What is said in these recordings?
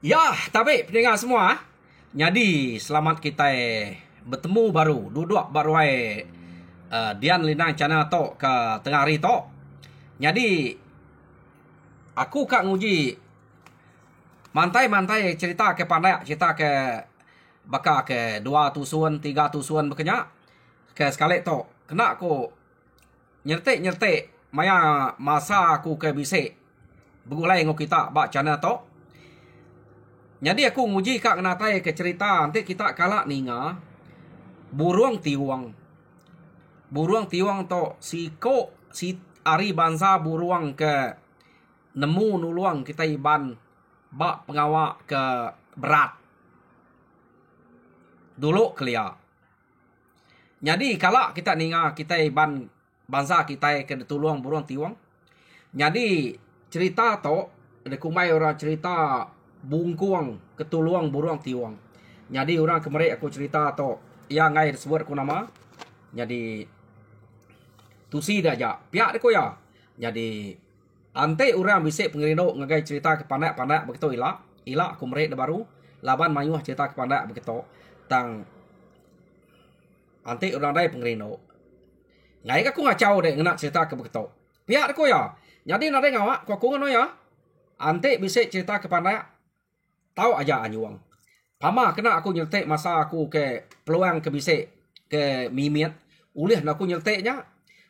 Ya, tapi pendengar semua, jadi selamat kita bertemu baru, duduk baru Dian Linang channel to ke tengah hari to. Jadi aku kak nguji mantai-mantai cerita ke pandai, cerita ke baka ke 2 tusun, 3 tusun berkenyak ke sekali to. Kena aku nyertek maya masa aku ke bisik begulai ngok kita bak channel to. Jadi aku nguji kak natai ke cerita nanti kita kalak ninga burung tiwang. Burung tiwang to si ari bangsa burung ke nemu nuluang kita iban bak pengawak ke berat. Dulu kelia. Jadi kalak kita ninga kita iban bangsa kita ke tuluang burung tiwang. Jadi cerita to dekumai orang cerita bungkuang ketuluang burung tiwang. Jadi orang kemarin aku cerita to ya ngai disebut aku nama. Jadi tusi dah ja pihak aku ya. Jadi ante orang bisik pengerino ngagai cerita ke pandai begitu ila aku merek baru laban mayuh cerita ke pandai begitu tang ante orang dai pengerino. Ngai aku ngacau deh ngena cerita ke begitu. Pihak aku ya. Jadi nade ngawak aku ngono ya. Ante bisik cerita ke pandai tahu aja anyuang. Pama kena aku nyertek masa aku ke peluang ke bisik ke mimiat. Ulih aku nyerteknya.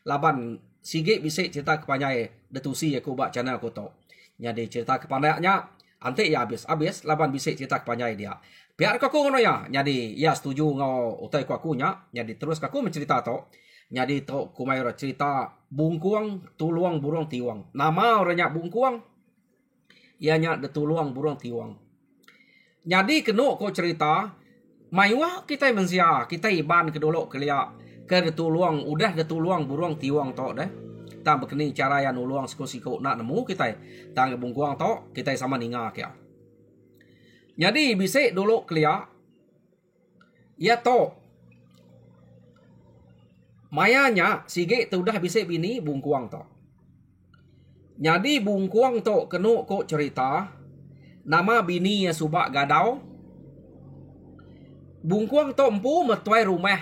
Laban sige bisik cerita ke panjai. Detusi aku buat channel aku to. Jadi cerita ke pandainya. Ante ya habis. Laban bisik cerita ke panjai dia. Biar aku ngono ya. Jadi ya setuju ngau utai aku nya. Jadi terus aku mencerita to. Jadi to kumayura cerita bungkuang tuluang burung tiwang. Nama orangnya bungkuang. Ianya detuluang burung tiwang. Jadi kena ko cerita mayuah kita mensia kita iban ke dulu kelia ke detuluang udah detuluang burung tiwang to deh. Tang bekeni cara yang nuluang siko nak nemu kita tang bungkuang to kita sama ninga ya. Jadi bisik dulu kelia ya to mayanya sige tu udah bisik bini bungkuang to. Jadi bungkuang to kena ko cerita nama bini yang subak gadau. Bungkuang to empu metuai rumah.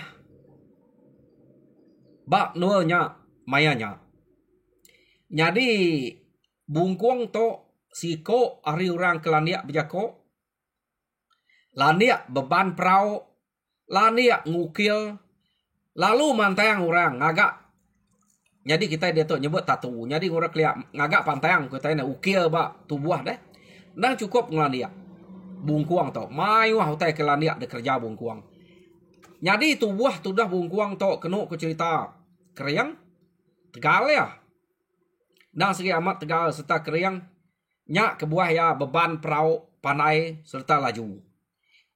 Bak nuanya mayanya. Jadi bungkuang to siko ari orang kelaniak bejako. Laniak beban perahu. Laniak ngukil. Lalu mantayang orang ngagak. Jadi kita dia tu nyebut tatu. Jadi orang keliak ngagak pantayang kita nak ukil bak tubuh deh. Nang cukup ngelaniak bungkuang to mayu hutai kelaniak de kerja bungkuang. Jadi tubuh tu dah bungkuang to kena ku cerita keriang tegal ya. Nang segi amat tegal serta keriang nyak kebuah ya beban perahu pandai serta laju.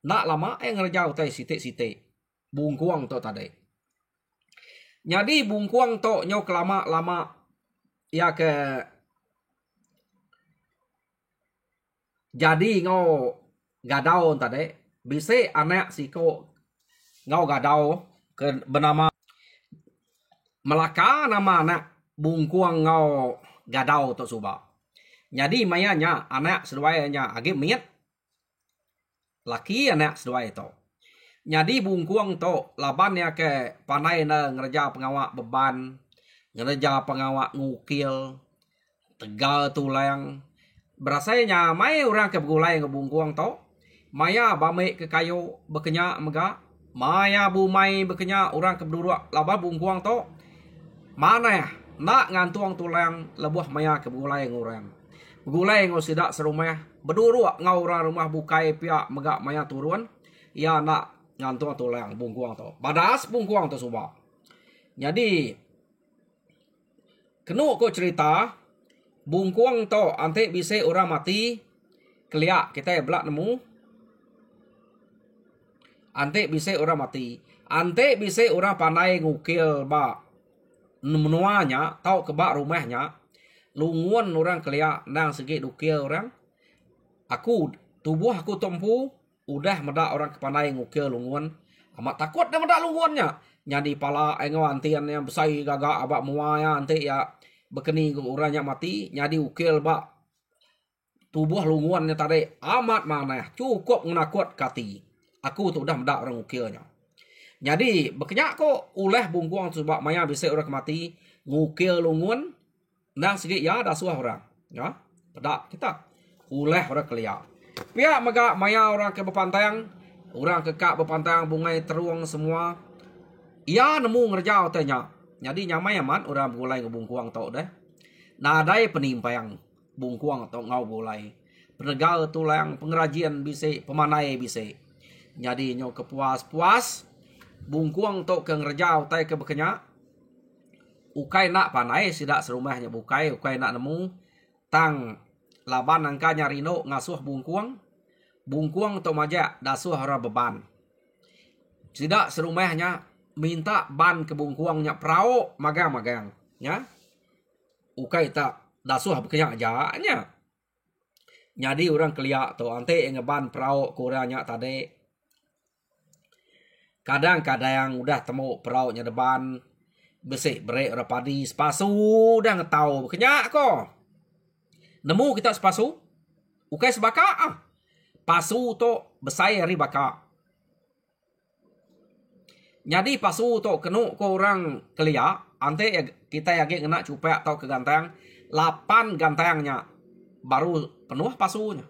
Nak lama ngerja hutai sitik-sitik bungkuang to tadi. Jadi bungkuang to nyok lama-lama ya ke jadi ngau gadau tadi bisa anak siko ngau gadau ke bernama Melaka nama anak bungkuang ngau gadau to suba. Jadi mayanya anak seduanya agi miet laki anak seduai to. Jadi bungkuang to laban ya ke panai na ngerja pengawak beban, ngerja pengawak ngukil, tegal tulang. Berasanya mai orang ke begulai ke bungkuang to. Maya bame ke kayu bekenya mega. Maya bumai bekenya orang ke berdua laba bungkuang to. Mana ya? Nak ngantuang tulang lebuh maya ke begulai ngurang. Begulai ngau sidak serumah. Berdua ngau orang rumah bukai pihak mega maya turun. Ya nak ngantuang tulang bungkuang to. Badas bungkuang to suba. Jadi kena ko cerita bungkuang to ante bisa orang mati keliak kita belak nemu ante bisa orang mati ante bisa orang pandai ngukil ba menuanya tau ke bak rumahnya lunguan orang keliak nang segi dukil orang aku tubuh aku tempu udah medak orang kepandai ngukil lunguan amat takut dah medak lunguannya jadi pala engau antian yang besar gagak abak muaya ante ya bekeni orangnya mati nyadi ukil bak tubuh lunguannya tadi amat maneh cukup menakut kati. Aku tu dah mendak orang ukilnya. Jadi berkenyak ko oleh bungkuang sebab maya bisa orang mati ngukil lunguan nang sikit ya dah suah orang. Ya. Pedak kita. Oleh orang kelia. Pihak mega maya orang ke bepantang, orang ke kak bepantang bungai teruang semua. Ia nemu ngerjau tanya. Jadi nyamai amat orang mulai ngebungkuang tau deh. Nadai penimpang bungkuang atau ngau bolai. Penegal tulang pengrajian bisa pemanai bisa. Jadi nyo kepuas-puas bungkuang tok ke ngerjau tai ke bekenya. Ukai nak panai sidak serumahnya bukai nak nemu tang laban angka nyarino ngasuh bungkuang. Bungkuang tok majak dasuh ora beban. Sidak serumahnya minta ban ke bungkuangnya prao magang-magang, ya. Ukai tak dasuh bekenya aja nya. Jadi orang keliak tu ante ngeban prao kurangnya tadi. Kadang-kadang udah temu prao nya depan besik berek ora padi sepasu dah ngetau bekenya ko. Nemu kita sepasu. Ukai sebaka ah. Pasu tu besai hari baka. Jadi pasu tu kenu ko orang keliak ante kita yagi kena cupek atau ke gantang 8 gantangnya baru penuh pasunya.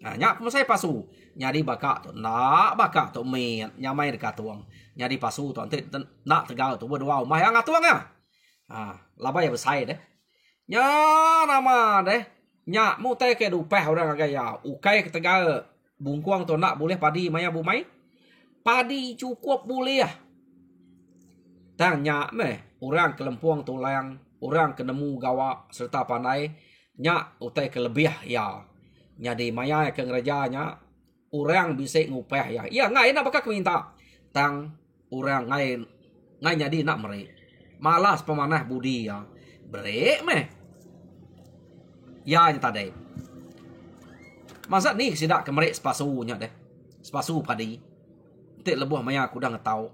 Nah, nyak pemasai pasu. Nyari baka tu nak baka tu main nyamai dekat tuang. Nyari pasu tu ante nak tegal tu berdua mah yang ngatuang ya. Ah, labai ya besai deh. Nya nama deh. Nyak mu teh ke dupeh orang agak ya. Ukai ke tegal bungkuang tu nak boleh padi maya bumai. Padi cukup boleh ya. Tanya meh orang kelempuang tulang, orang kenemu gawa serta pandai nya utai kelebih ya. Jadi maya ke ngerajanya orang bisa ngupeh ya. Ya ngai nak bakal minta tang orang ngai jadi nak meri. Malas pemanah budi ya. Brek meh. Ya nya tadi. Masa ni sidak kemerik sepasunya deh. Sepasu padi. Tik lebuh maya aku dah ngetau.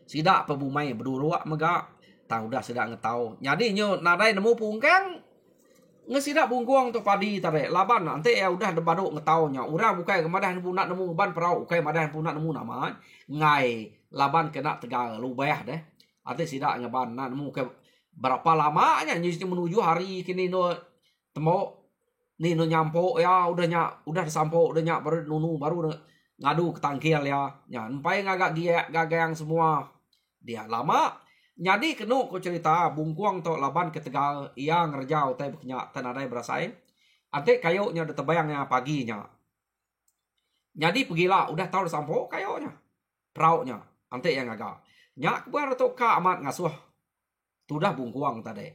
Sidak pebumai berdua mega tang udah sidak ngetau. Jadi nyo nadai nemu pungkang ngesidak bungkuang tu padi tare laban nanti ya udah debaduk ngetau nya. Urang bukai kemadah nak nemu ban perau ukai madah nak nemu nama ngai laban kena tegal lubah deh. Ate sidak ngeban nak nemu ke berapa lamanya nyuci menuju hari kini no temu ni no nyampo ya udah disampo udah nyak baru nunu baru ngadu ke tangkil ya. Ya, empai ngagak gagang semua. Dia lama. Jadi kenu ko cerita bungkuang to laban ke Tegal ia ngerjau teh beknya tanadai berasai. Ante kayunya udah tebayangnya paginya. Jadi pergilah udah tahu sampo kayunya. Praunya. Ante yang agak. Nyak bar to ka amat ngasuh. Tudah bungkuang tadi.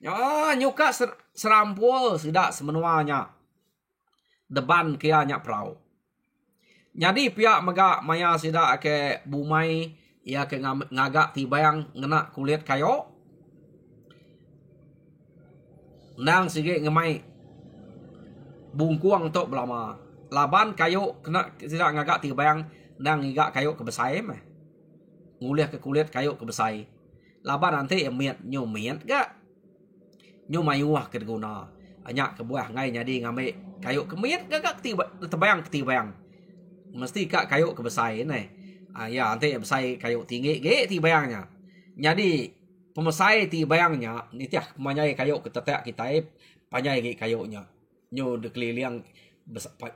Ya nyuka serampul sidak semenuanya. Deban kia nyak prau. Jadi pihak mega maya sida ke bumai ia ke ngagak tibayang ngena kulit kayo. Nang sige ngemai bungkuang tok belama. Laban kayo kena sida ngagak tibayang nang ngigak kayo kebesai meh. Ngulih ke kulit kayo kebesai. Laban nanti miet gak. Nyo mayuah ke guna. Anyak kebuah ngai jadi ngambil kayo kemiet gagak tibayang. Mesti kak kayu kebesai ni. Ya nanti besai kayu tinggi ge ti bayangnya. Jadi pemesai ti bayangnya ni tiah manyai kayu ketetek kita panyai ge kayunya. Nyo de keliling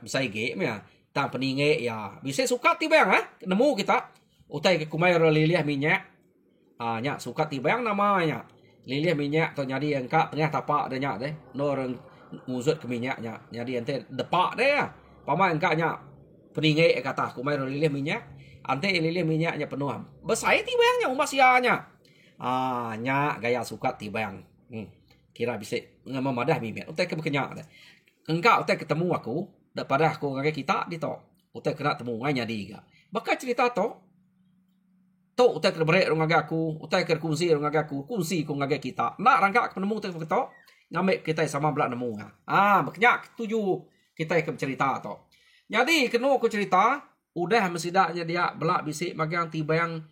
besai ge meh. Tang peninge ya bisa suka ti bayang nemu kita. Utai ke kumai lilih minyak. Nya suka ti bayang namanya. Lilih minyak tu jadi engkak tengah tapak de nyak deh. No orang ngusut ke minyaknya. Jadi ente depak deh ya. Paman engkaknya peninge kata kumai lilih minyak ante lilih minyaknya penuh besai tibayangnya umasianya nya gaya suka tibayang kira bisa ngemadah mimet utai ke bekenya engkau utai ketemu aku daripada aku ngage kita di to utai kena temu ngai nyadi ga bakal cerita to utai ke brek ngage aku utai ke kunsi ngage aku kunsi ku ngage kita nak rangka penemu utai to ngambil kita sama belak nemu bekenya tuju kita ke cerita to. Jadi kena aku cerita, udah mesidaknya dia belak bisik magang tibayang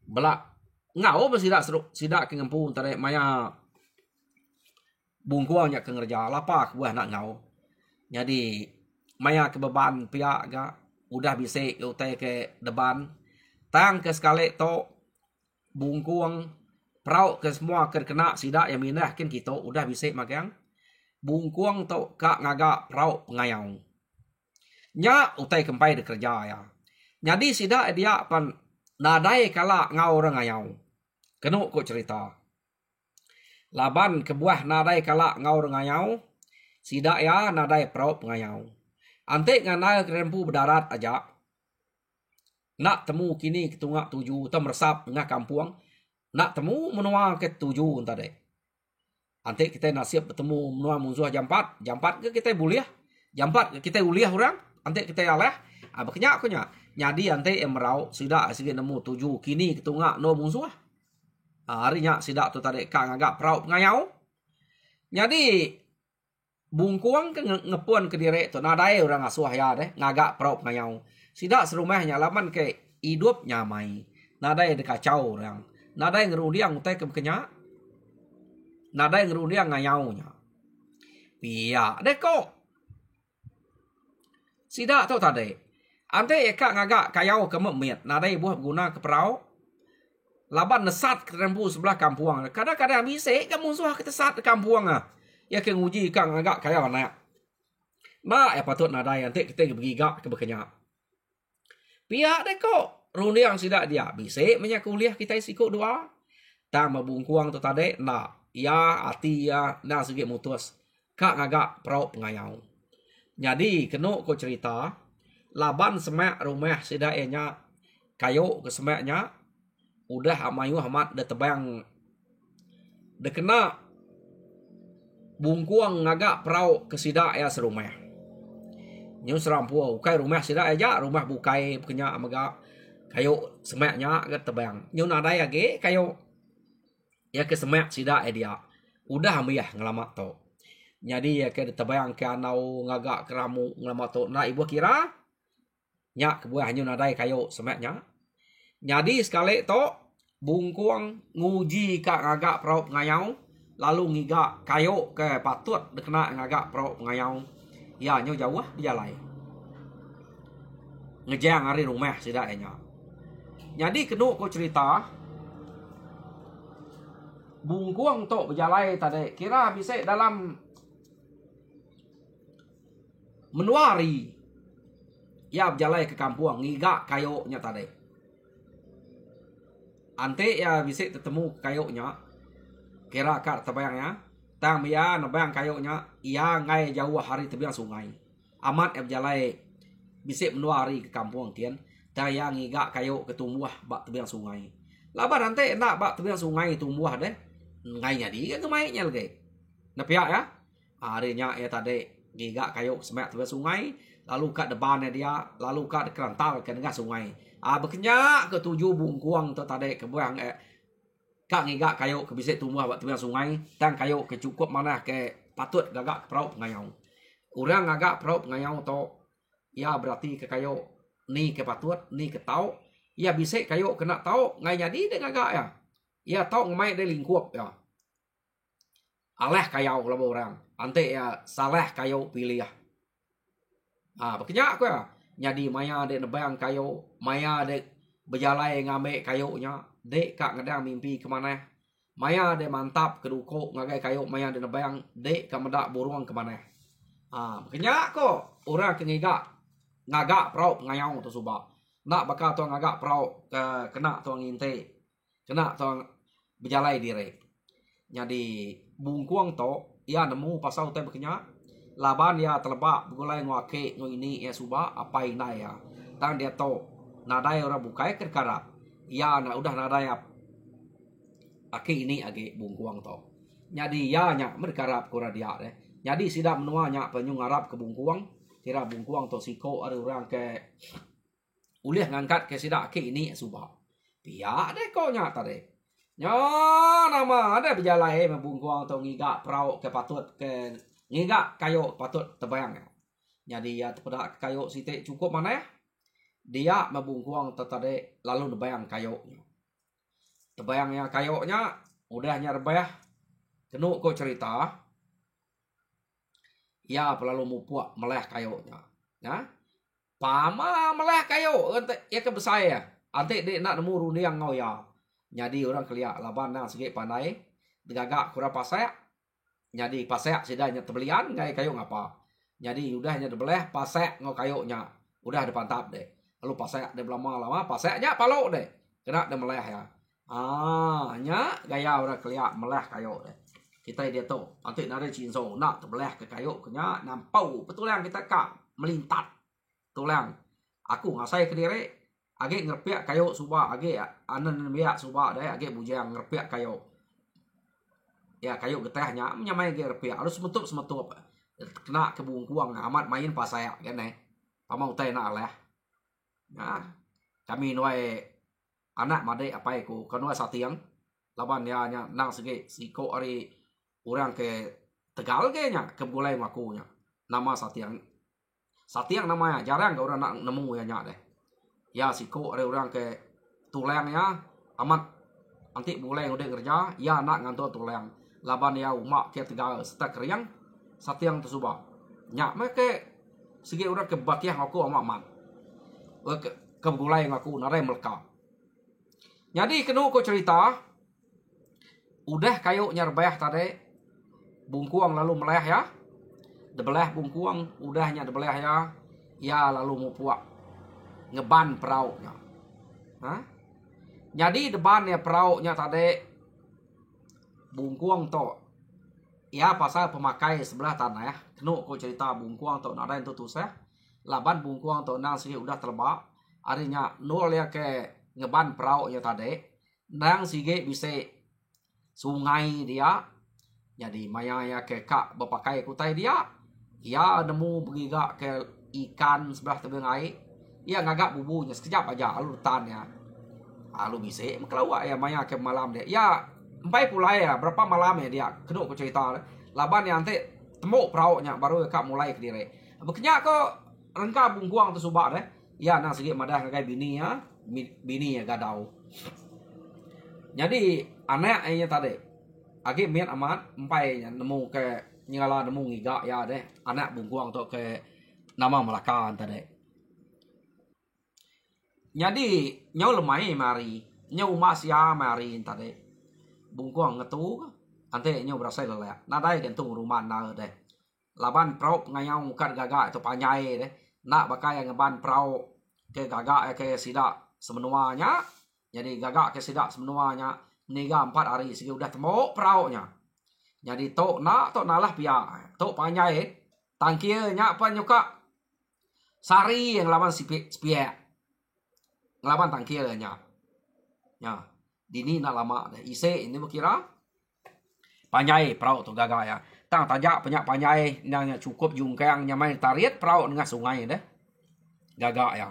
belak ngau mesidak sidak ke ngempun tare maya bungkuangnya ke ngerja lapak buah nak ngau. Jadi maya ke beban pihak ga udah bisik ke utai ke deban tang ke sekali to bungkuang prau ke semua kena sidak yang minah kin kita udah bisik magang bungkuang to kak ngaga prau pengayau nya utai kempai de kerja ya. Jadi sidak dia pan nadai kala ngau orang ngayau. Kenu ko cerita. Laban kebuah nadai kala ngau orang ngayau. Sidak ya nadai prau pengayau. Ante nganai kerempu berdarat aja. Nak temu kini ketungak 7 tem resap ngah kampuang. Nak temu menua ke 7 tadi. Ante kita nasib bertemu menua musuh jam 4. Jam 4 ke kita buliah. Jam 4 kita uliah orang. Ante kita aleh. Baknya aku nya. Nyadi ante emerau sidak sige nemu 7 kini ketungak no musuh. Harinya sidak tu tadi kang agak prau pengayau. Jadi bungkuang ke ngepuan ke direk tu nadai orang asuh ya deh ngagak prau pengayau. Sidak serumahnya laman ke hidup nyamai. Nadai de kacau orang. Nadai ngerudiang utai ke bekenya. Nadai ngerudiang ngayaunya. Iya deh kok. Sidak tu tadi. Ante eka ngagak kayau ke memit. Nadai buah guna ke perau. Laban nesat ke rempu sebelah kampuang. Kadang-kadang bisa ke musuh kita sat ke kampuang ah. Ya ke nguji kang agak kayau nak. Nah ya patut nadai ante kita pergi gak ke bekenya. Pihak deh kok. Rundi yang sidak dia. Bisa menyak kuliah kita sikut doa. Tang mabungkuang tu tadi. Nah. Ya hati ya. Nah segi mutus. Kak ngagak perau pengayau. Jadi kena ko cerita. Laban semak rumah sidak enya. Kayu ke semaknya. Udah amayu amat dah tebang. Dah kena. Bungkuang ngagak perau ke sidak ya serumah. Nyu serampu ukai rumah sidak aja rumah bukai kenya amaga kayu semaknya ke tebang. Nyu nadai age kayu ya ke semak sidak dia. Udah amiyah ngelamat to. Jadi ya ke tebang ke anau ngagak keramu ngelamat to. Nah ibu kira nya kebuah nyu nadai kayu semaknya. Jadi sekali to bungkuang nguji kak ngagak prau ngayau lalu ngigak kayu ke patut dekena ngagak prau ngayau. Ya nyo jauh dijalai. Ngejang hari rumah sidak enya. Jadi kenu ko cerita bungkuang tok berjalai tadi kira bisa dalam menuari ya berjalai ke kampuang ngigak kayunya tadi. Ante ya bisa ketemu kayunya kira kak terbayangnya. Tang ya nebang kayunya ia ngai jauh hari tebiang sungai. Amat ya berjalai bisa menuari ke kampung kian. Tang ya ngigak kayu ketumbuh bak tebiang sungai. Laban nanti nak bak tebiang sungai tumbuh deh. Ngai nyadi kan kemainya lagi. Napiak ya. Harinya ya tadi ngigak kayu semak tebiang sungai. Lalu kat depannya dia. Lalu kat kerantal ke tengah sungai. Bekenya ketujuh bungkuang tu tadi kebuang kak ngigak kayu ke bisik tumbuh buat tebiang sungai. Tang kayu ke cukup mana ke patut gagak ke perau pengayau. Orang gagak perau pengayau to. Ya berarti ke kayu ni ke patut ni ke tau. Ya bisik kayu kena tau ngai jadi dia gagak ya. Ya tau ngemai dia lingkup ya. Aleh kayu lah orang. Ante ya salah kayu pilih ya. Bekenya aku ya. Jadi maya dia nebang kayu. Maya dia berjalai ngambil kayunya. Dek kak ngedang mimpi kemana. Maya de mantap kedukuk ngagai kayu maya de nebang. Dek kak medak buruang kemana. Makanya kok orang kengiga ngagak perau ngayau tu subak. Nak bakal tu ngagak perau kena tu nginte. Kena tu berjalai direk. Jadi bungkuang tu ia nemu pasal tu bekenya. Laban ya terlebak begulai nguake ini ya subak apa inai ya. Tang dia tu nadai orang bukai kerkarap. Ya nak udah nadai aki ini agi bungkuang to. Jadi ya nya merkarap kura dia deh. Jadi sidak menua nya penyung Arab ke bungkuang. Kira bungkuang to siko ada orang ke uliah ngangkat ke sidak aki ini subah. Pia deh kau nya tadi. Nya nama ada berjalai bungkuang to ngigak perau ke patut ke ngigak kayu patut terbayang ya. Jadi ya terpedak kayu sitik cukup mana ya? Dia membungkuang tadi lalu nebayang kayunya. Tebayangnya kayunya udahnya rebah. Kenu ko cerita. Ya pelalu mupuak meleh kayoknya. Ya. Pama meleh kayo ya ke besaya. Ante dia nak nemu rundi yang ngau ya. Jadi orang keliak laban nang segi pandai digagak kurang pasak. Jadi pasak sidanya tebelian ngai kayo ngapa. Jadi udahnya dibeleh pasak ngau kayoknya. Udah depan tap deh. Lalu pasak dia lama-lama pasaknya palok deh. Kena dia meleh ya. Nya gaya orang keliak meleh kayo deh. Kita dia tu, nanti nari cinso nak terbeleh ke kayu kenya nampau betul yang kita kak melintat tulang. Aku ngasai ke diri, age ngerpiak kayu subah, age anan biak subah deh, age bujang ngerpiak kayu. Ya kayu getahnya menyamai ge ngerpiak harus semetup kena ke bungkuang amat main pas saya kan pamau teh nak leh. Nah, kami nuai anak made apa aku kanua satiang laban ya nang segi siko ari orang ke Tegal kayaknya ke Bulai makunya nama Satiang namanya jarang ke orang nak nemu ya nyak deh ya siko ada orang ke Tuleng ya amat nanti Bulai udah kerja ya nak ngantor Tuleng laban ya umak ke Tegal setak riang Satiang tersubah nyak mereka segi orang ke Batiah aku amat ke Bulai ngaku narai melka jadi kena aku cerita udah kayu nyarbeh tadi bungkuang lalu meleh ya. Debeleh bungkuang udahnya debeleh ya. Ya lalu mupuak ngeban perauknya. Hah? Jadi deban ya perauknya tadi bungkuang to. Ya pasal pemakai sebelah tanah ya. Kenu ko cerita bungkuang to nada itu tuh saya. Laban bungkuang to nang sih udah terbak. Arinya nol ya ke ngeban perauknya tadi. Nang sige bisa sungai dia. Jadi maya ya ke kak berpakai kutai dia. Ya nemu pergi gak ke ikan sebelah tebing air. Ya ngagak bubunya sekejap aja alur tannya. Lalu bisa keluar ya maya ke malam dia. Ya empai pula ya berapa malam ya dia. Kedua aku cerita. Laban yang nanti temu perauknya baru kak mulai ke diri. Bekenya kok rengka bungkuang tu subak deh. Ya nang segi madah ngagai bini ya. Bini ya gadau. Jadi anaknya tadi. Agi mian amat empai nemu ke nyala nemu ngiga ya deh anak bungkuang to ke nama Melaka tadi. Jadi nyau lemai mari nyau masya mari tadi bungkuang ngetu ante nyau berasa lelak nadai gantung rumah na deh. Laban prau ngayau kan gagak itu panjai deh nak bakai ngeban prau ke gagak ke sidak semenuanya jadi gagak ke sidak semenuanya niga 4 hari segi udah temu perauknya. Jadi tok nalah pia. Tok panjai tangkirnya apa nyuka sari yang lawan spia. Ngelawan tangkirnya. Ya. Dini nak lama deh. Ise ini berkira panjai perauk tu gagal ya. Tang tajak banyak panjai nanya cukup jungkang nyamai tarit perauk dengan sungai deh. Gagal ya.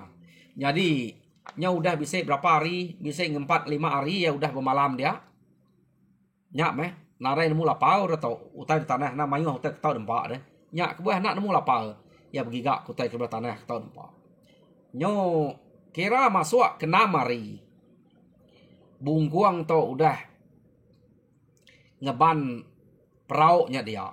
Jadi nya udah bisa berapa hari, bisa 4-5 hari ya udah bermalam dia. Nyak meh, narai nemu lapau atau utai di tanah namanya utai ketau dempak deh. Nyak kebuah nak nemu lapau, ya begigak utai ke tanah ketau dempak. Nyo kira masuk kena mari. Bungkuang to udah ngeban perauknya dia.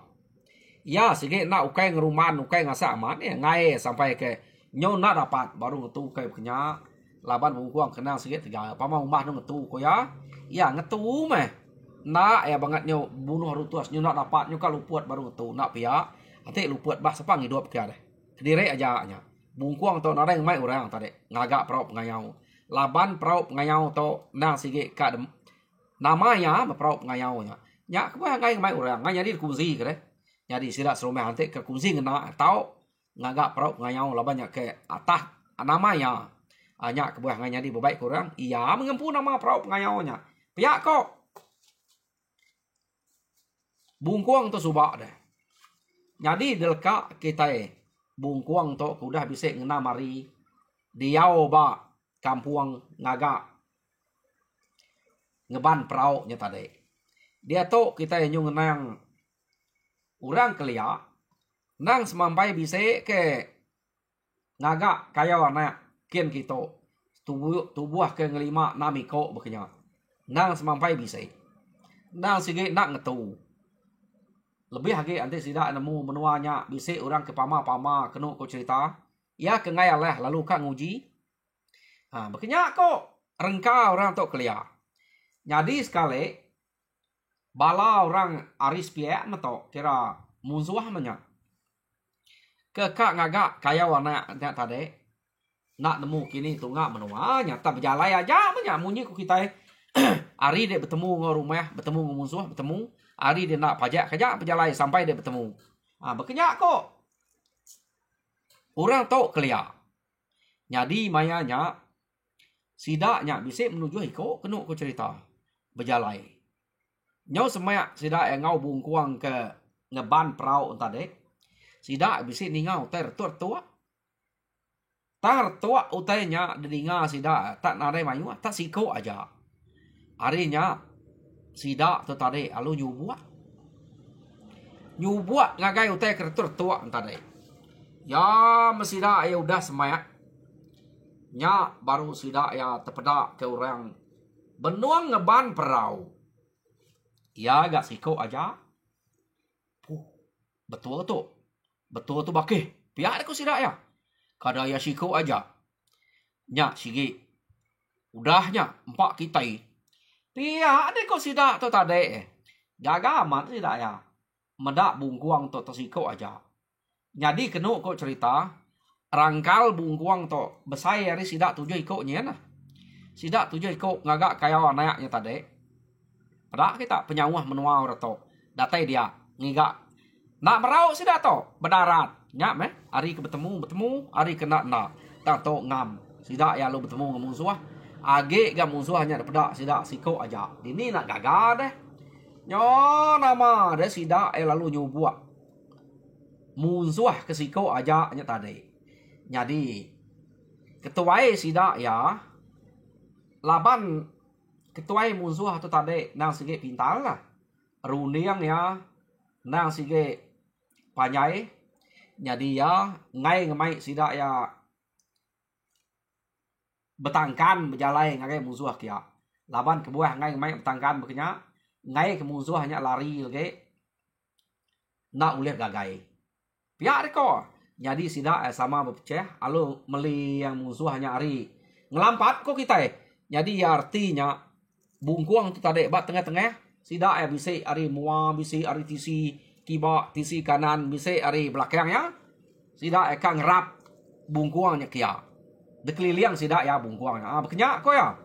Ya sige nak ukai ngeruman, ukai ngasak aman ya ngai sampai ke nyo nak dapat baru ngetu ukai kenya. Laban bungkuang kenang sikit tiga pama rumah nu ngetu ko ya ngetu meh nak ya banget nyo bunuh rutuas nyo nak dapat nyo kalau puat baru ngetu nak pia nanti lu puat bah sepang hidup kia deh kediri aja nya bungkuang to nareng mai orang tadi ngagak perau pengayau laban perau pengayau to nang sikit ka namanya perau pengayau nya kebayang ngai mai orang ngai jadi kunci ke deh jadi sila serumah nanti ke kunci ngena tau ngagak perau pengayau laban nya ke atas namanya hanya kebuah nganya di bebaik kurang iya mengempu nama perauk pengayaunya pihak kok bungkuang tu subak deh jadi delka kita bungkuang tu udah bisa ngena mari diau ba kampuang ngaga ngeban perauknya tadi dia tu kita yang ngenang orang kelia nang semampai bisa ke ngaga kaya warna kian kita tubuh ke ngelima namiko bekenya nang semampai bisa nang sige nak ngetu Lebih lagi nanti sidak nemu menuanya bisik orang ke pama-pama kena ko cerita. Ya kengai lah lalu kak nguji. Makanya kok rengka orang tok kelia. Jadi sekali bala orang aris piak metok kira musuh menya. Kekak ngagak kaya warna tadi. Nak nemu kini tunggak menuanya tak berjalan aja menya munyi ku kita. Ari dia bertemu dengan rumah, bertemu dengan musuh, bertemu. Ari dia nak pajak kajak berjalan sampai dia bertemu. Berkenyak kok. Orang tahu kelia. Jadi mayanya sidaknya bisa menuju iko kena ko cerita. Berjalan. Nyau semak sidak yang ngau bungkuang ke ngeban perahu tadi. Sidak bisa ningau tertua. Tertua utainya dengar sidak tak nare mayu tak siko aja. Harinya sidak tu tadi alu nyubuat ngagai utai kertur tua tadi. Ya mesida ya udah semak. Nya baru sidak ya terpedak ke orang benuang ngeban perahu. Ya agak siko aja. Betul tu bakih. Pihak aku sidak ya. Kada ya siko aja. Nya sigi. Udahnya empat kita Pihak ada kok sidak tu tadi. Jaga amat sidak ya. Medak bungkuang tu tersiko aja. Jadi kena kok cerita. Rangkal bungkuang tu. Besai hari sidak tujuh ikutnya nah. Sidak tujuh ikut ngagak kaya anaknya tadi. Pada kita penyawah menua orang tu. Datai dia. Ngigak. Nak merau sidak tu. Berdarat. Nyak meh. Hari ke bertemu. Hari kena nak. Tak tu ngam. Sidak ya lu bertemu dengan musuh. Age gak musuh hanya daripada sidak siko aja. Ini nak gagal deh. Nyo nama deh sidak lalu nyubuak. Musuh ke siko aja hanya tadi. Jadi ketuai sidak ya. Laban ketuai musuh tu tadi nang sige pintar lah. Runiang ya nang sige panyai. Jadi ya ngai ngemai sidak ya betangkan berjalan ngagai musuh kia. Laban kebuah ngai ngemai betangkan berkenya. Ngai ke musuh hanya lari lagi. Nak ulih gagai. Pihak reko. Jadi sidak sama berpecah. Lalu meli yang musuh hanya hari. Ngelampat kok kita Jadi ya artinya. Bungkuang tu tadi bat tengah-tengah. Sidak bisa hari mua. Bisa hari tisi kibak. Tisi kanan. Bisa hari belakangnya. Sidak akan ngerap bungkuangnya kia. Dekeliling sidak ya bungkuangnya. Berkenyak kok ya.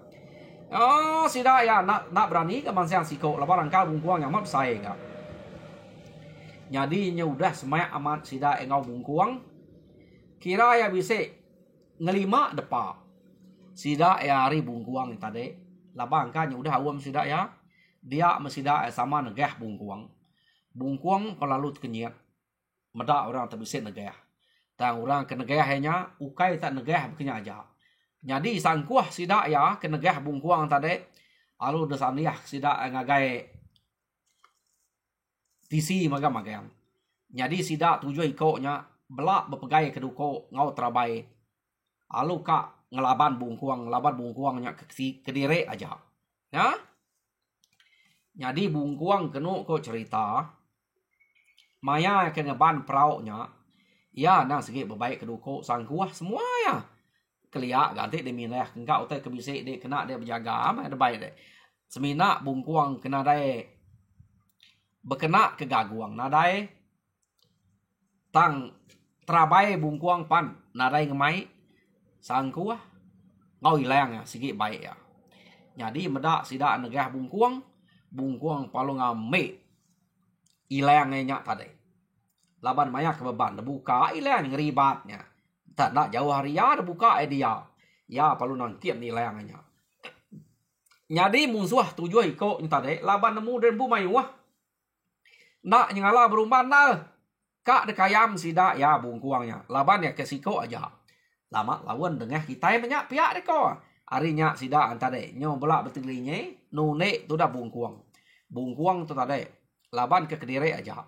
Sidak ya nak berani ke mansang siko. Lepas rangkal bungkuangnya amat besar enggak. Jadi udah semak amat sidak engau bungkuang. Kira ya bisa ngelima depa. Sidak ya hari bungkuang tadi. Lepas angkanya udah awam sidak ya. Dia mesidak sama negah bungkuang. Bungkuang pelalu kenyat. Medak orang tak bisa negah. Dan orang ke negahnya ukai tak negah berkenya aja. Jadi sangkuah sidak ya ke negah bungkuang tadi. Lalu desaniah sidak ngagai tisi magam-magam. Jadi sidak tujuh ikutnya belak berpegai keduko ngau terabai. Lalu kak ngelaban bungkuangnya ke diri aja. Ya. Jadi bungkuang kena kok cerita. Maya ke ngeban perauknya. Ya, nang segi berbaik keduko sangkuah semua ya. Keliak ganti dia minah engkau teh kebisik dia kena dia berjaga ada baik deh. Semina bungkuang kena dai berkena ke gaguang nadai tang terabai bungkuang pan nadai ngemai sangkuah ngau ilang ya segi baik ya. Jadi medak sidak negah bungkuang palu ngame ilangnya tadi. Laban maya ke beban buka ilang ngeribatnya. Tak nak jauh hari ya buka dia. Ya palu nangkit ilangnya. Jadi musuh tujuh ikut tadi laban nemu dan bu mayuah. Nak nyala berumban nal. Kak dekayam sidak ya bungkuangnya. Laban ya ke siko aja. Lama lawan dengah kita banyak pihak deko. Harinya sidak tadi nyo belak betilinya nune tu dah bungkuang. Bungkuang tu tadi laban ke kediri aja.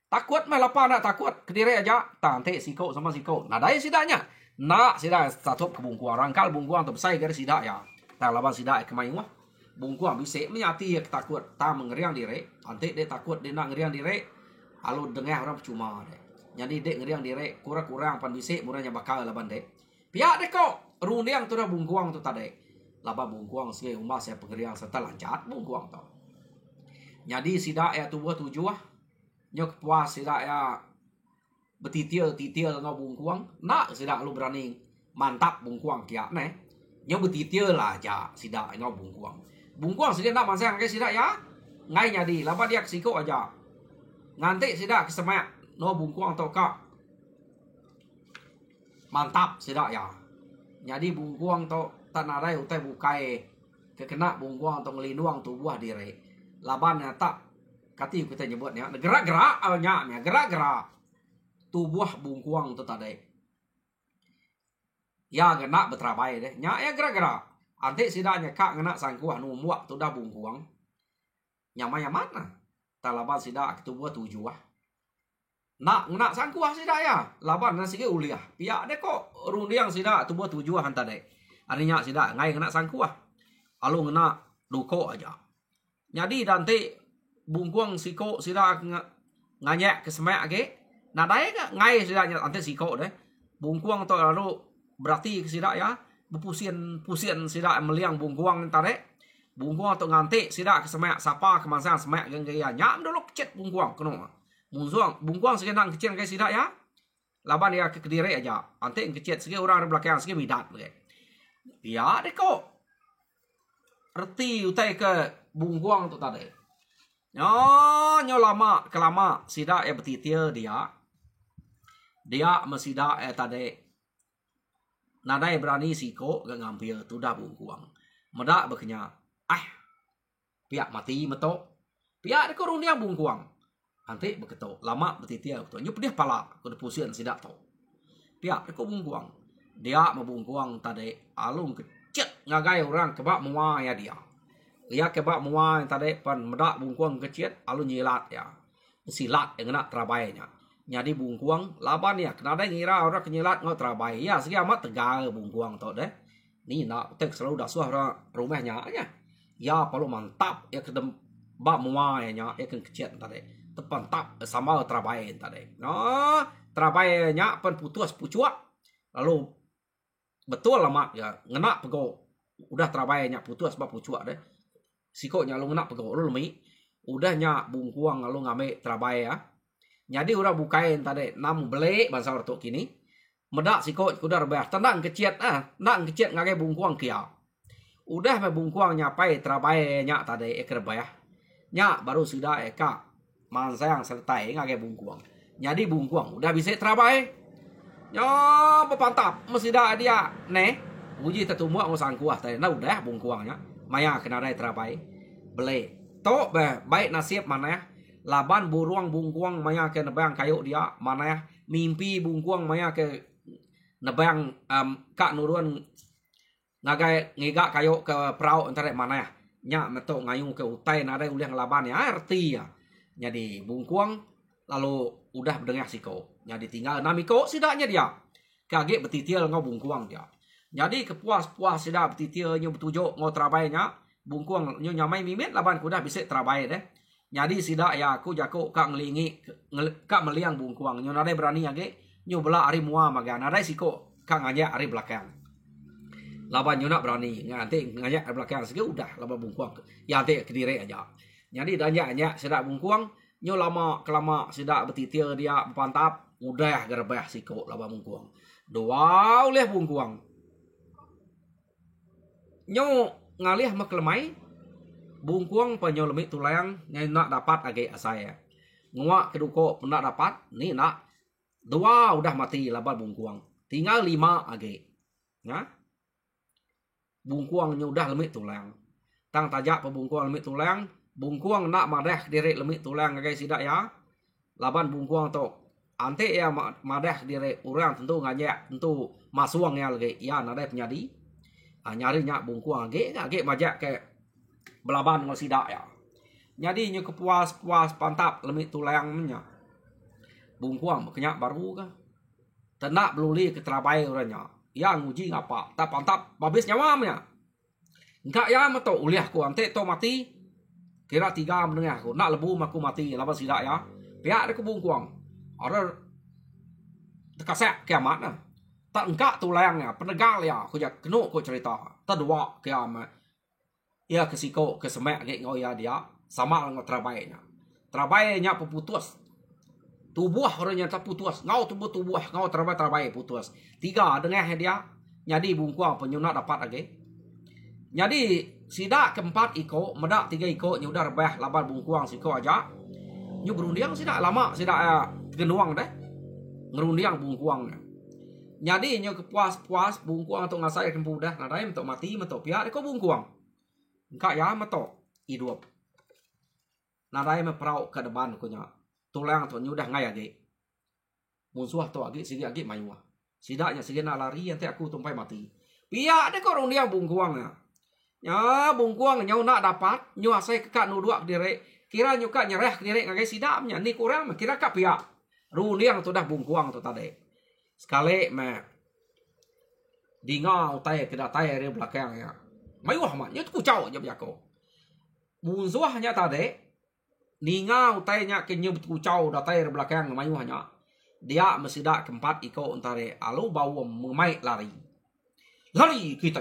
Takut mah lapar nak takut kediri aja. Tante siko sama siko. Nadai sidaknya. Nak sidak satu ke bungkuang. Rangkal bungkuang tu besar dari sidak ya. Tak laban sidak kemain wah. Bungkuang bisa menyati ya takut. Tak mengeriang diri. Tante dia takut dia nak ngeriang diri. Alu dengar orang percuma dek. Jadi dek ngeriang direk kurang-kurang pan bisik murahnya bakal laban dek. Pihak dek kok rundiang tu dah bungkuang tu tadi. Laba bungkuang sih umas ya pengeriang serta lancat bungkuang tu. Jadi sidak ya tubuh tujuh nyok puas sidak ya betitil ngau bungkuang. Nak sidak lu berani mantap bungkuang kia ne. Nyok betitil lah aja sidak ngau bungkuang. Bungkuang sih nak masa ke sidak ya. Ngai jadi laba dia kesiko aja. Nganti sidak kesemak no bungkuang tu kak. Mantap sidak ya. Jadi bungkuang tu tak narai utai bukai kekena bungkuang tu ngelindung tubuh diri. Laban ya tak kati kita nyebutnya gerak-gerak awalnya gerak-gerak tubuh bungkuang tu tadi. Ya kena berterabai deh. Nya ya gerak-gerak. Anti sidaknya kak ngena sangkuah nu muak tu dah bungkuang. Nyamanya mana? Talaban sidak tubuh tujuh nak sangkuah sidak ya. Laban nasi ke uliah. Pihak deh kok rundiang sidak tubuh tujuh hantar deh. Artinya sidak ngai kena sangkuah. Alu ngena duko aja. Jadi nanti bungkuang siko sidak nganyek kesemak ke. Nadai ke ngai sidaknya nanti siko deh. Bungkuang tu lalu berarti sidak ya. Berpusian sidak meliang bungkuang entar deh. Bungkuang tu nganti sidak kesemak sapa kemasan semak genggeya. Nyam dulu kecet bungkuang kena. Bungkuang sekenang kecil kayak sidak ya. Laban dia ke kediri aja. Nanti kecet segi orang belakang segi midat lagi. Ya deh kok. Reti utai ke bungkuang tu tadi. Nyo lama kelama sidak ya betitil dia. Dia mesidak tadi. Nadai berani siko gak ngambil tu dah bungkuang. Medak berkenya. Pihak mati metok. Pihak deh kok rundiang bungkuang. Nanti begitu lama betitil betul. Nyu pedih pala kudu pusian sidak tu. Pihak deko bungkuang. Dia membungkuang tadi alung kecet ngagai orang kebak mua ya dia. Dia kebak mua tadi pan medak bungkuang kecet alun nyilat ya. Silat yang kena terabainya. Jadi bungkuang laban ya kena ada ngira orang kenyilat ngau terabai. Ya segi amat tegal bungkuang tu deh. Ni nak tek selalu dah suah rumahnya ya. Ya perlu mantap ya kedem bak mua ya nya ya kecet tadi. Tepantap sama terabai tadi. Nah, terabainya pan putus pucuak. Lalu betul lama ya ngena pego. Udah terabainya putus bak pucuak deh. Sikonya lu ngena pego lu lemi. Udahnya bungkuang lalu ngame terabai ya. Jadi udah bukain tadi 6 beli bahasa orto kini. Medak sikok udah rebah. Tenang kecet nang kecet ngage bungkuang kia. Udah me bungkuang nyapai terabainya tadi ekerbah. Nya baru sudah eka mansayang sertai ngage bungkuang. Jadi bungkuang udah bisa terabai. Nyo bepantap mesti dah dia ne. Uji tetumua ngosang kuah tadi. Nah udah bungkuangnya. Maya kena rai terabai. Beli. Tok baik nasib mana ya. Laban buruang bungkuang maya ke nebang kayu dia mana ya. Mimpi bungkuang maya ke nebang kak nuruan ngagai ngigak kayu ke perahu antara mana ya. Nya metok ngayung ke utai nada uliang laban ya arti ya. Jadi bungkuang lalu udah berdengar siko. Jadi tinggal namiko sidaknya dia. Kaget betitil ngau bungkuang dia. Jadi kepuas-puas sidak betitilnya betujuk ngau terabainya. Bungkuang nyo nyamai mimit laban kuda bisa terabai deh. Jadi sidak ya aku jako kak ngelingi kak meliang bungkuang. Nyo nada berani age nyo bela ari mua maga nada siko kak ngajak ari belakang. Laban nyo nak berani nanti ngajak ari belakang segi udah laban bungkuang. Ya nanti kediri aja. Jadi danyak sidak bungkuang nyo lama kelama sidak betitil dia pantap udah gerbah siko laban bungkuang. Doa oleh bungkuang. Nyo ngalih maklemai bungkuang panyo lemik tulang yang nak dapat age asaya. Nguak keduko nak dapat ni nak dua udah mati laban bungkuang. Tinggal 5 age. Ya. Bungkuang nyo udah lemik tulang. Tang tajak pebungkuang lemik tulang. Bungkuang nak madah diri lemik tulang age sidak ya. Laban bungkuang tu ante ya madah diri orang tentu ngajak tentu masuang ya lagi. Ya nada penyadi. Nyari nyak bungkuang age majak ke belaban ngau sidak ya. Jadi nyo kepuas-puas pantap lemik tulangnya. Bungkuang kenyak baru kan. Tenak beluli ke terabai orangnya. Ya nguji ngapa. Tak pantap babis nyawamnya. Enggak ya meto uliah ku ante to mati. Kira 3 menengah ku. Nak lebu maku mati laban sidak ya. Pihak dia kebungkuang. Ada terkasek kiamat nah. Tak engkak tulangnya, penegal ya, aku jak kenu ko cerita. Tadua kiamat. Ya kesiko kesemek ge ngoya dia sama dengan terabainya. Terabainya peputus. Tubuh orangnya terputus. Ngau tubuh ngau terabai putus. 3 dengah dia. Jadi bungkuang penyunat dapat lagi. Jadi sidak keempat iko, medak 3 iko nyudah rebah laban bungkuang siko aja. Nyu berundiang sidak lama, sidak genuang deh. Ngerundiang bungkuangnya. Jadi nyu kepuas-puas bungkuang untuk ngasai kempu dah. Nadai untuk mati, untuk pihak iko bungkuang. Engkak ya metok hidup. Nadai meperau ke depan kunya. Tulang tu nyudah ngai age. Musuh tu age sigi age mayuah. Sidaknya sigi nak lari nanti aku tumpai mati. Pihak dia korong dia bungkuang ya. Ya bungkuang nyau nak dapat nyu asai kekak nuduak direk. Kira nyuka nyerah direk ngagai sidaknya ni kurang kira kak pihak. Ruliang tu dah bungkuang tu tadi. Sekali me dinga utai kena tai dari belakang ya. Mayuah mak nyu kucau aja biako. Musuhnya tadi ninga utainya kenyu kucau datai dari belakang mayuahnya. Dia mesidak keempat iko untare alu bau memai lari. Lari kita.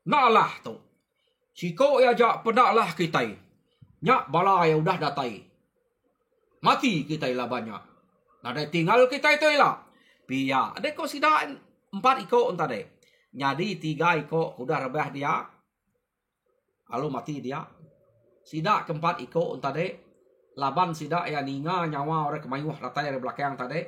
Nalah tu. Siko ya jak pedaklah kita. Nyak bala ya udah datai. Mati kita lah banyak. Nada tinggal kita itu lah. Pia, ada kau sidak 4 iko untare. Jadi 3 iko udah rebah dia. Lalu mati dia. Sidak keempat iko untare. Laban sidak ya ninga nyawa orang kemayuh datai dari belakang tadi.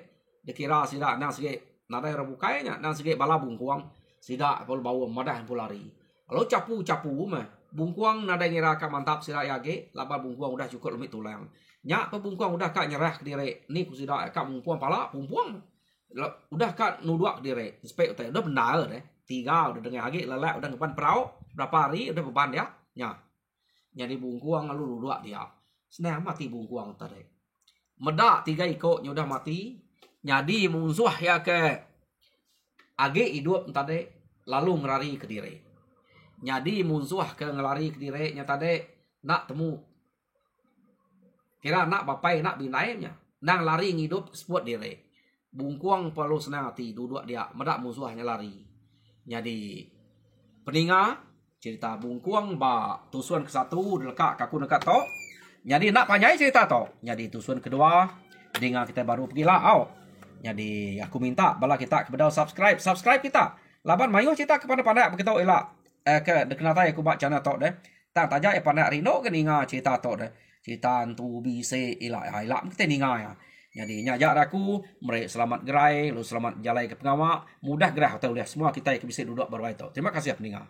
Dikira sidak nang sige nada rebukainya nang sige bala bungkuang. Sidak pul bau madah pul lari. Lalu capu mah. Bungkuang nada ngira ka mantap sidak yage. Laban bungkuang udah cukup lemit tulang. Nyak pe bungkuang udah kak nyerah ke diri. Ni ku sidak kak bungkuang pala bungkuang. Udah kak nuduak diri. Spek udah benar deh. 3 udah dengar lagi lelak udah depan perahu. Berapa hari udah beban dia. Nyak. Jadi bungkuang lalu nuduak dia. Senang mati bungkuang tadi. Medak 3 iko udah mati. Jadi musuh ya ke age hidup tadi lalu ngelari ke diri. Jadi musuh ke ngelari ke diri nya tadi nak temu. Kira nak bapai nak binaimnya. Nang lari hidup sport diri. Bungkuang perlu senang hati duduk dia medak musuhnya lari. Jadi peninga cerita bungkuang ba tusuan ke-1 delekak kaku dekat to. Jadi nak panjang cerita to. Jadi tusuan kedua dengan kita baru pergi lah. Jadi aku minta bala kita kepada subscribe kita. Laban mayu cerita kepada pandai kita elak ke dekenata aku baca channel to deh. Tang taja pandai rino ke ninga cerita to deh. Cerita tu bise elak kita ninga ya. Jadi nyajak aku mereka selamat gerai, lu selamat jalai ke pengamak, mudah gerah hotel semua kita yang bisa duduk baru itu. Terima kasih ya peninga.